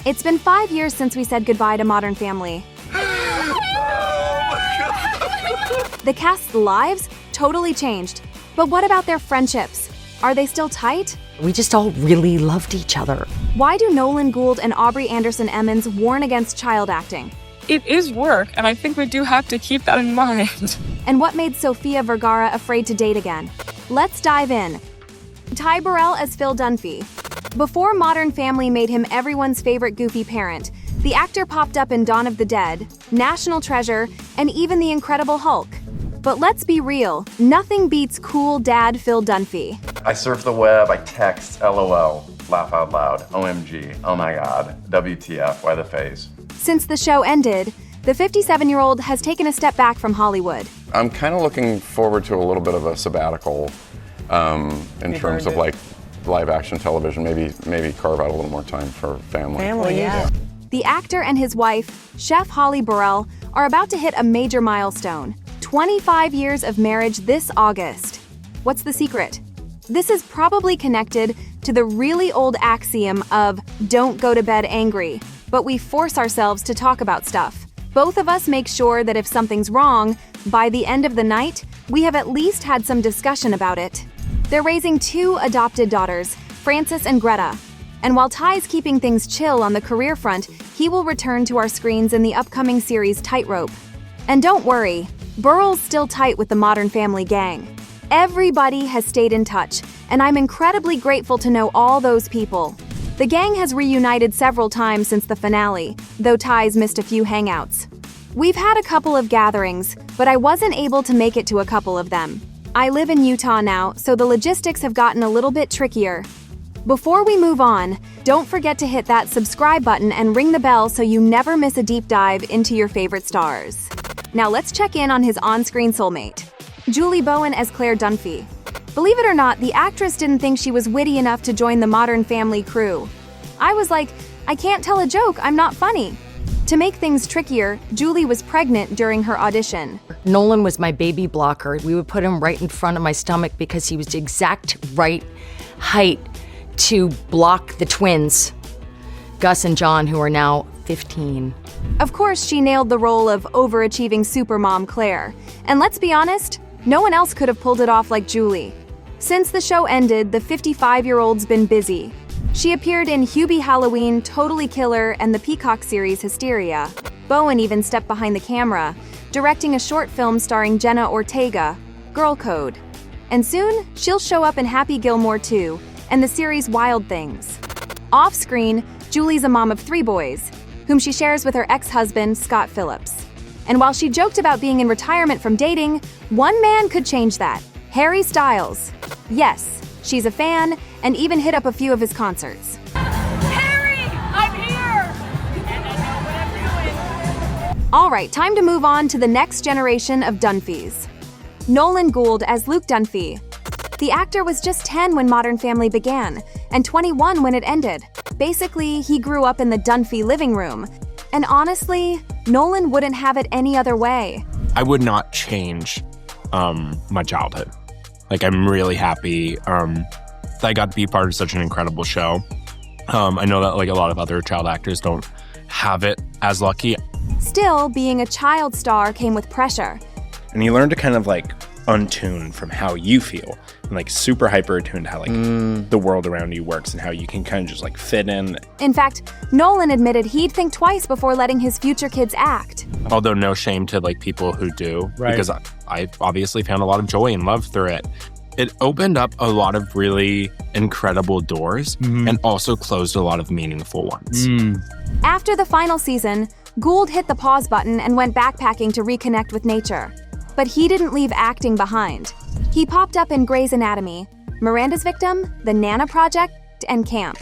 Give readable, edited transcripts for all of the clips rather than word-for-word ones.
It's been 5 years since we said goodbye to Modern Family. The cast's lives totally changed. But what about their friendships? Are they still tight? We just all really loved each other. Why do Nolan Gould and Aubrey Anderson-Emmens warn against child acting? It is work, and I think we do have to keep that in mind. And what made Sophia Vergara afraid to date again? Let's dive in. Ty Burrell as Phil Dunphy. Before Modern Family made him everyone's favorite goofy parent, the actor popped up in Dawn of the Dead, National Treasure, and even The Incredible Hulk. But let's be real, nothing beats cool dad Phil Dunphy. I surf the web, I text, LOL, laugh out loud, OMG, oh my god, WTF, why the face? Since the show ended, the 57-year-old has taken a step back from Hollywood. I'm kind of looking forward to a little bit of a sabbatical in terms of like live action television, maybe carve out a little more time for family. Yeah. The actor and his wife, Chef Holly Burrell, are about to hit a major milestone. 25 years of marriage this August. What's the secret? This is probably connected to the really old axiom of don't go to bed angry, but we force ourselves to talk about stuff. Both of us make sure that if something's wrong, by the end of the night, we have at least had some discussion about it. They're raising 2 adopted daughters, Frances and Greta. And while Ty's keeping things chill on the career front, he will return to our screens in the upcoming series Tightrope. And don't worry, Burrell's still tight with the Modern Family gang. Everybody has stayed in touch, and I'm incredibly grateful to know all those people. The gang has reunited several times since the finale, though Ty's missed a few hangouts. We've had a couple of gatherings, but I wasn't able to make it to a couple of them. I live in Utah now, so the logistics have gotten a little bit trickier. Before we move on, don't forget to hit that subscribe button and ring the bell so you never miss a deep dive into your favorite stars. Now let's check in on his on-screen soulmate, Julie Bowen as Claire Dunphy. Believe it or not, the actress didn't think she was witty enough to join the Modern Family crew. I was like, I can't tell a joke, I'm not funny. To make things trickier, Julie was pregnant during her audition. Nolan was my baby blocker. We would put him right in front of my stomach because he was the exact right height to block the twins, Gus and John, who are now 15. Of course, she nailed the role of overachieving supermom Claire. And let's be honest, no one else could have pulled it off like Julie. Since the show ended, the 55-year-old's been busy. She appeared in Hubie Halloween, Totally Killer, and the Peacock series Hysteria. Bowen even stepped behind the camera, directing a short film starring Jenna Ortega, Girl Code. And soon, she'll show up in Happy Gilmore 2 and the series Wild Things. Off-screen, Julie's a mom of 3 boys, whom she shares with her ex-husband, Scott Phillips. And while she joked about being in retirement from dating, one man could change that, Harry Styles. Yes, she's a fan, and even hit up a few of his concerts. Harry, I'm here! And I know what I'm doing. All right, time to move on to the next generation of Dunphys. Nolan Gould as Luke Dunphy. The actor was just 10 when Modern Family began, and 21 when it ended. Basically, he grew up in the Dunphy living room. And honestly, Nolan wouldn't have it any other way. I would not change my childhood. Like, I'm really happy that I got to be part of such an incredible show. I know that like a lot of other child actors don't have it as lucky. Still, being a child star came with pressure. And you learn to kind of like untune from how you feel and like super hyper attuned to how like the world around you works and how you can kind of just like fit in. In fact, Nolan admitted he'd think twice before letting his future kids act. Although no shame to like people who do, because I obviously found a lot of joy and love through it. It opened up a lot of really incredible doors and also closed a lot of meaningful ones. After the final season, Gould hit the pause button and went backpacking to reconnect with nature. But he didn't leave acting behind. He popped up in Grey's Anatomy, Miranda's Victim, The Nana Project, and Camp.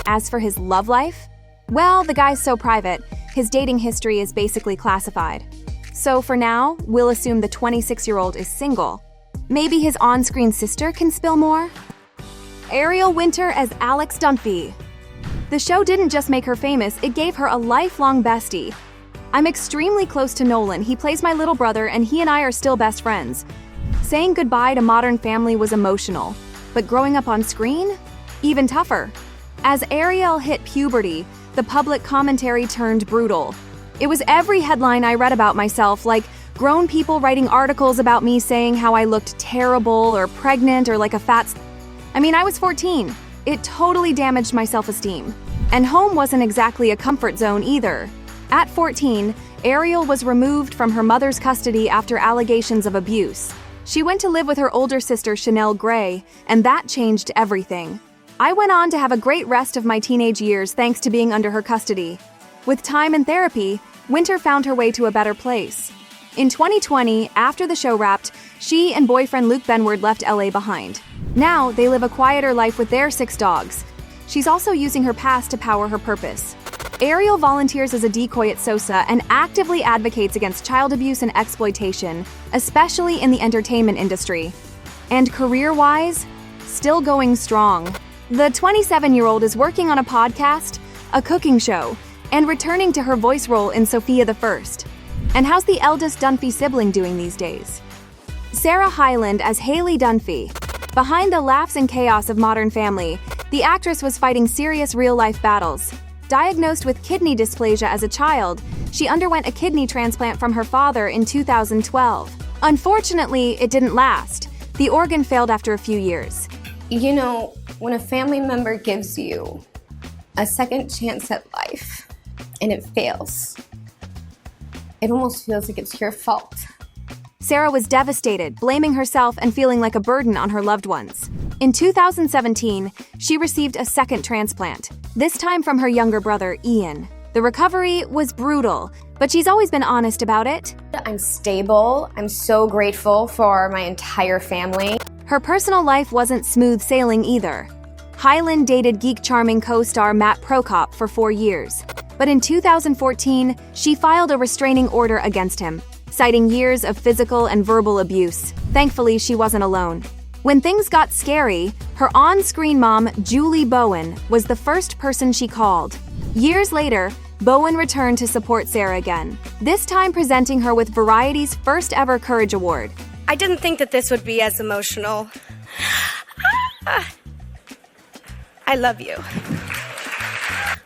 As for his love life, well, the guy's so private, his dating history is basically classified. So for now, we'll assume the 26-year-old is single. Maybe his on-screen sister can spill more? Ariel Winter as Alex Dunphy. The show didn't just make her famous, it gave her a lifelong bestie. I'm extremely close to Nolan. He plays my little brother, and he and I are still best friends. Saying goodbye to Modern Family was emotional, but growing up on screen? Even tougher. As Ariel hit puberty, the public commentary turned brutal. It was every headline I read about myself, like grown people writing articles about me saying how I looked terrible or pregnant or like a fat... I was 14. It totally damaged my self-esteem. And home wasn't exactly a comfort zone either. At 14, Ariel was removed from her mother's custody after allegations of abuse. She went to live with her older sister Chanel Gray, and that changed everything. I went on to have a great rest of my teenage years thanks to being under her custody. With time and therapy, Winter found her way to a better place. In 2020, after the show wrapped, she and boyfriend Luke Benward left LA behind. Now, they live a quieter life with their 6 dogs. She's also using her past to power her purpose. Ariel volunteers as a decoy at OSSA and actively advocates against child abuse and exploitation, especially in the entertainment industry. And career-wise, still going strong. The 27-year-old is working on a podcast, a cooking show, and returning to her voice role in Sophia I. And how's the eldest Dunphy sibling doing these days? Sarah Highland as Haley Dunphy. Behind the laughs and chaos of Modern Family, the actress was fighting serious real-life battles. Diagnosed with kidney dysplasia as a child, she underwent a kidney transplant from her father in 2012. Unfortunately, it didn't last. The organ failed after a few years. You know, when a family member gives you a second chance at life and it fails, it almost feels like it's your fault. Sarah was devastated, blaming herself and feeling like a burden on her loved ones. In 2017, she received a second transplant, this time from her younger brother, Ian. The recovery was brutal, but she's always been honest about it. I'm stable. I'm so grateful for my entire family. Her personal life wasn't smooth sailing either. Highland dated Geek Charming co-star Matt Prokop for 4 years. But in 2014, she filed a restraining order against him, citing years of physical and verbal abuse. Thankfully, she wasn't alone. When things got scary, her on-screen mom, Julie Bowen, was the first person she called. Years later, Bowen returned to support Sarah again, this time presenting her with Variety's first ever Courage Award. I didn't think that this would be as emotional. I love you.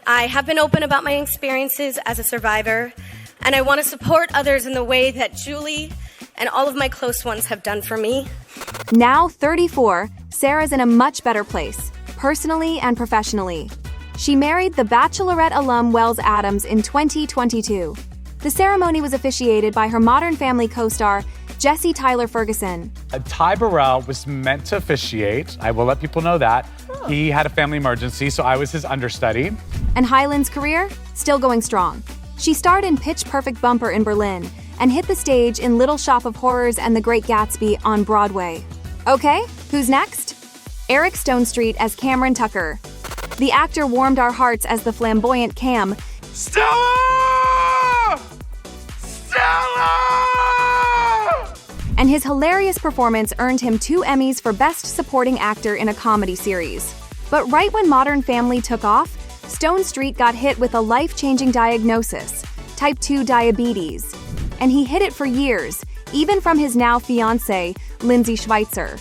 I have been open about my experiences as a survivor, and I want to support others in the way that Julie and all of my close ones have done for me. Now 34, Sarah's in a much better place, personally and professionally. She married the Bachelorette alum Wells Adams in 2022. The ceremony was officiated by her Modern Family co-star, Jesse Tyler Ferguson. Ty Burrell was meant to officiate. I will let people know that. He had a family emergency, so I was his understudy. And Highland's career? Still going strong. She starred in Pitch Perfect Bumper in Berlin and hit the stage in Little Shop of Horrors and The Great Gatsby on Broadway. Okay, who's next? Eric Stonestreet as Cameron Tucker. The actor warmed our hearts as the flamboyant Cam. Stella! Stella! And his hilarious performance earned him 2 Emmys for Best Supporting Actor in a Comedy Series. But right when Modern Family took off, Stonestreet got hit with a life-changing diagnosis, type 2 diabetes. And he hid it for years, even from his now fiancée, Lindsay Schweitzer.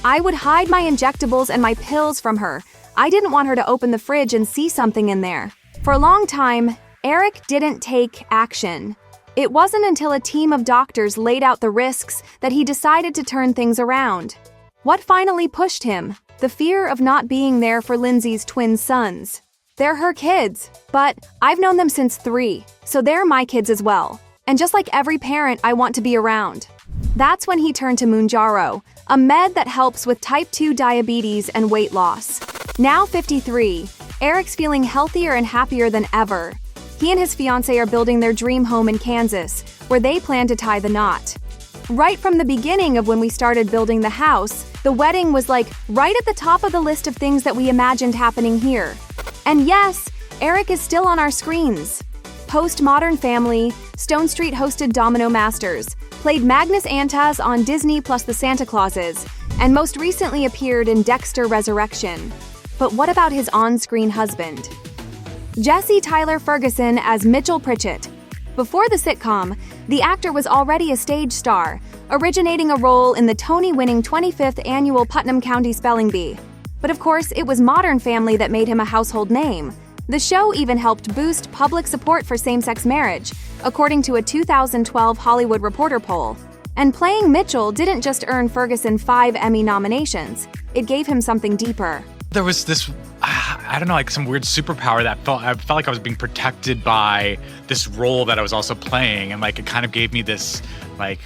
I would hide my injectables and my pills from her. I didn't want her to open the fridge and see something in there. For a long time, Eric didn't take action. It wasn't until a team of doctors laid out the risks that he decided to turn things around. What finally pushed him? The fear of not being there for Lindsay's twin sons. They're her kids, but I've known them since 3, so they're my kids as well. And just like every parent, I want to be around. That's when he turned to Mounjaro, a med that helps with type 2 diabetes and weight loss. Now 53, Eric's feeling healthier and happier than ever. He and his fiancée are building their dream home in Kansas, where they plan to tie the knot. Right from the beginning of when we started building the house, the wedding was like right at the top of the list of things that we imagined happening here. And yes, Eric is still on our screens. Post Modern Family, Stonestreet hosted Domino Masters, played Magnus Antaz on Disney plus the Santa Clauses, and most recently appeared in Dexter Resurrection. But what about his on-screen husband? Jesse Tyler Ferguson as Mitchell Pritchett. Before the sitcom, the actor was already a stage star, originating a role in the Tony-winning 25th annual Putnam County Spelling Bee. But of course, it was Modern Family that made him a household name. The show even helped boost public support for same-sex marriage, according to a 2012 Hollywood Reporter poll. And playing Mitchell didn't just earn Ferguson 5 Emmy nominations, it gave him something deeper. There was this, I don't know, like some weird superpower that I felt like I was being protected by this role that I was also playing. And like, it kind of gave me this like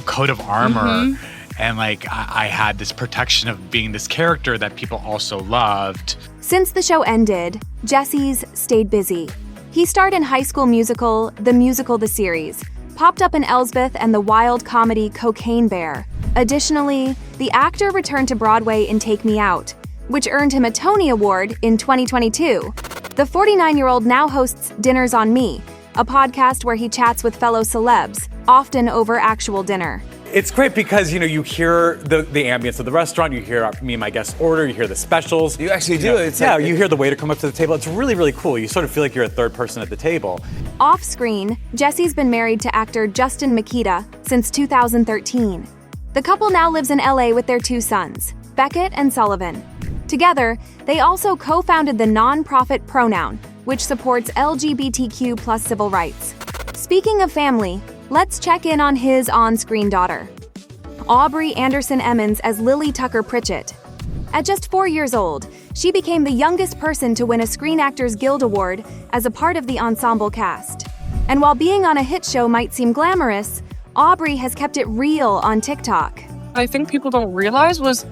coat of armor. And like, I had this protection of being this character that people also loved. Since the show ended, Jesse's stayed busy. He starred in High School Musical, The Series, popped up in Elsbeth and the wild comedy Cocaine Bear. Additionally, the actor returned to Broadway in Take Me Out, which earned him a Tony Award in 2022. The 49-year-old now hosts Dinners on Me, a podcast where he chats with fellow celebs, often over actual dinner. It's great because, you know, you hear the ambience of the restaurant, you hear me and my guests order, you hear the specials. You actually do. You hear the waiter come up to the table. It's really, really cool. You sort of feel like you're a third person at the table. Off-screen, Jesse's been married to actor Justin Makita since 2013. The couple now lives in LA with their 2 sons, Beckett and Sullivan. Together, they also co-founded the non-profit Pronoun, which supports LGBTQ+ civil rights. Speaking of family, let's check in on his on-screen daughter, Aubrey AndersonEmmens as Lily Tucker Pritchett. At just 4 years old, she became the youngest person to win a Screen Actors Guild Award as a part of the ensemble cast. And while being on a hit show might seem glamorous, Aubrey has kept it real on TikTok. I think people don't realize was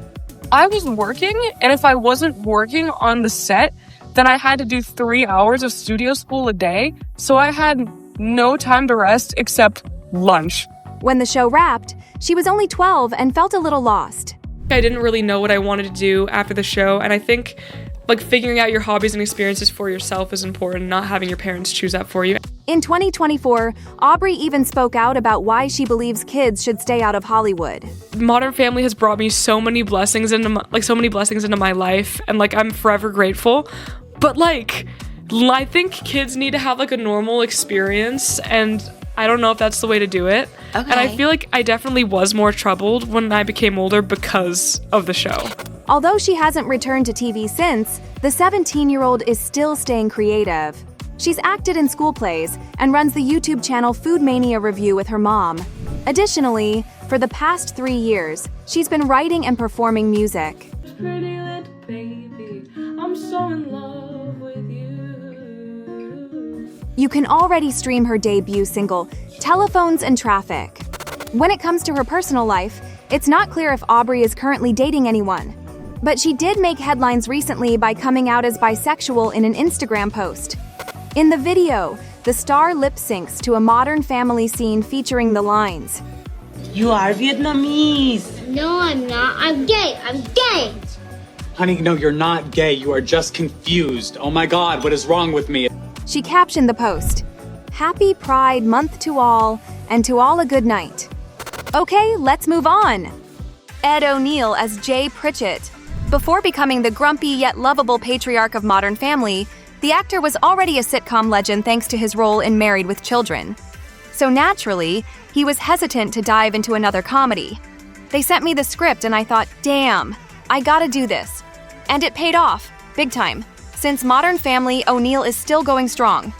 I was working, and if I wasn't working on the set, then I had to do 3 hours of studio school a day, so I had no time to rest except lunch. When the show wrapped, she was only 12 and felt a little lost. I didn't really know what I wanted to do after the show, and I think like figuring out your hobbies and experiences for yourself is important, not having your parents choose that for you. In 2024, Aubrey even spoke out about why she believes kids should stay out of Hollywood. Modern Family has brought me so many blessings into my life, and like I'm forever grateful. But like, I think kids need to have like a normal experience, and I don't know if that's the way to do it. Okay. And I feel like I definitely was more troubled when I became older because of the show. Although she hasn't returned to TV since, the 17-year-old is still staying creative. She's acted in school plays and runs the YouTube channel Food Mania Review with her mom. Additionally, for the past 3 years, she's been writing and performing music. Pretty little baby, I'm so in love with you. You can already stream her debut single, Telephones and Traffic. When it comes to her personal life, it's not clear if Aubrey is currently dating anyone. But she did make headlines recently by coming out as bisexual in an Instagram post. In the video, the star lip syncs to a Modern Family scene featuring the lines, "You are Vietnamese." No, I'm not. I'm gay. I'm gay. Honey, no, you're not gay. You are just confused. Oh my God, what is wrong with me? She captioned the post, "Happy Pride Month to all, and to all a good night." Okay, let's move on. Ed ONeal as Jay Pritchett. Before becoming the grumpy yet lovable patriarch of Modern Family, the actor was already a sitcom legend thanks to his role in Married with Children. So naturally, he was hesitant to dive into another comedy. They sent me the script and I thought, damn, I gotta do this. And it paid off, big time. Since Modern Family, ONeal is still going strong.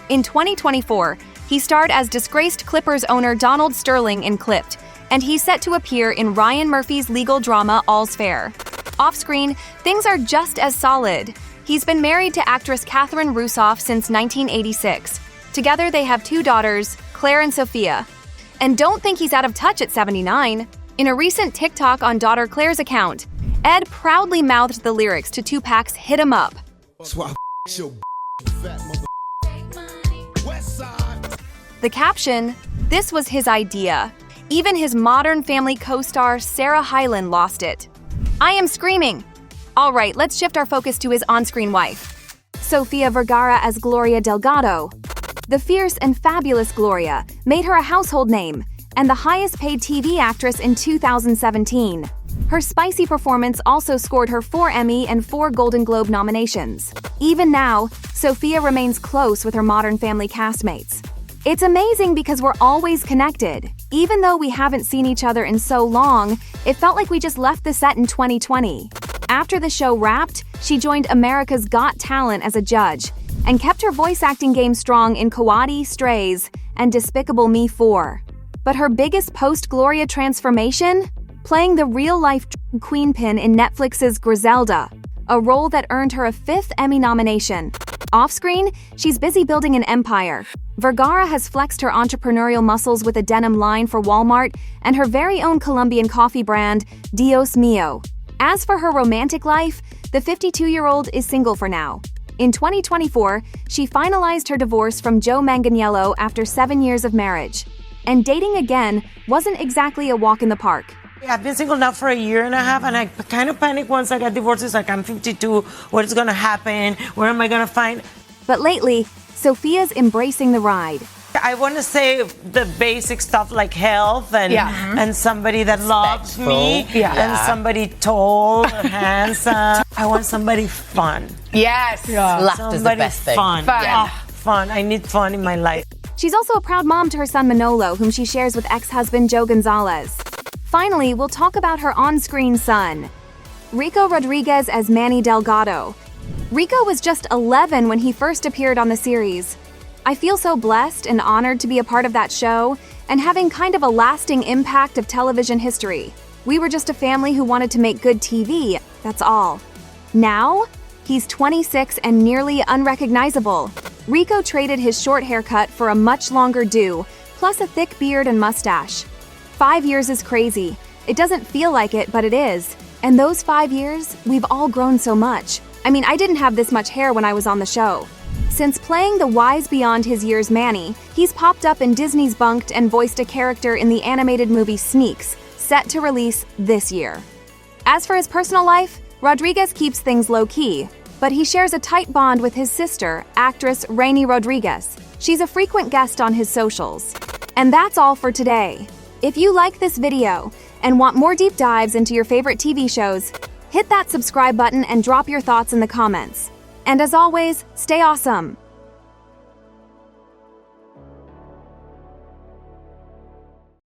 In 2024, he starred as disgraced Clippers owner Donald Sterling in Clipped, and he's set to appear in Ryan Murphy's legal drama All's Fair. Off-screen, things are just as solid. He's been married to actress Catherine Russoff since 1986. Together, they have 2 daughters, Claire and Sophia. And don't think he's out of touch at 79. In a recent TikTok on daughter Claire's account, Ed proudly mouthed the lyrics to Tupac's Hit 'Em Up. The caption, this was his idea. Even his Modern Family co-star Sarah Highland lost it. I am screaming. All right, let's shift our focus to his on-screen wife, Sophia Vergara as Gloria Delgado. The fierce and fabulous Gloria made her a household name and the highest-paid TV actress in 2017. Her spicy performance also scored her 4 Emmy and 4 Golden Globe nominations. Even now, Sophia remains close with her Modern Family castmates. It's amazing because we're always connected. Even though we haven't seen each other in so long, it felt like we just left the set in 2020. after the show wrapped, she joined America's Got Talent as a judge and kept her voice acting game strong in Coati, Strays, and Despicable Me 4. But her biggest post-Gloria transformation? Playing the real-life queen pin in Netflix's Griselda, a role that earned her a 5th Emmy nomination. Off-screen, she's busy building an empire. Vergara has flexed her entrepreneurial muscles with a denim line for Walmart and her very own Colombian coffee brand, Dios Mío. As for her romantic life, the 52-year-old is single for now. In 2024, she finalized her divorce from Joe Manganiello after 7 years of marriage. And dating again wasn't exactly a walk in the park. I've been single now for a year and a half, and I kind of panicked once I got divorced. It's like, I'm 52, what is gonna happen? Where am I gonna find? But lately, Sophia's embracing the ride. I want to say the basic stuff like health and somebody that loves me and somebody tall, handsome. I want somebody fun. Yes. Laughed is the best thing. Fun. Fun. I need fun in my life. She's also a proud mom to her son Manolo, whom she shares with ex-husband Joe Gonzalez. Finally, we'll talk about her on-screen son, Rico Rodriguez as Manny Delgado. Rico was just 11 when he first appeared on the series. I feel so blessed and honored to be a part of that show and having kind of a lasting impact of television history. We were just a family who wanted to make good TV, that's all. Now, he's 26 and nearly unrecognizable. Rico traded his short haircut for a much longer do, plus a thick beard and mustache. 5 years is crazy. It doesn't feel like it, but it is. And those 5 years, we've all grown so much. I mean, I didn't have this much hair when I was on the show. Since playing the wise beyond his years Manny, he's popped up in Disney's Bunked and voiced a character in the animated movie Sneaks, set to release this year. As for his personal life, Rodriguez keeps things low-key, but he shares a tight bond with his sister, actress Rainy Rodriguez. She's a frequent guest on his socials. And that's all for today. If you like this video and want more deep dives into your favorite TV shows, hit that subscribe button and drop your thoughts in the comments. And as always, stay awesome!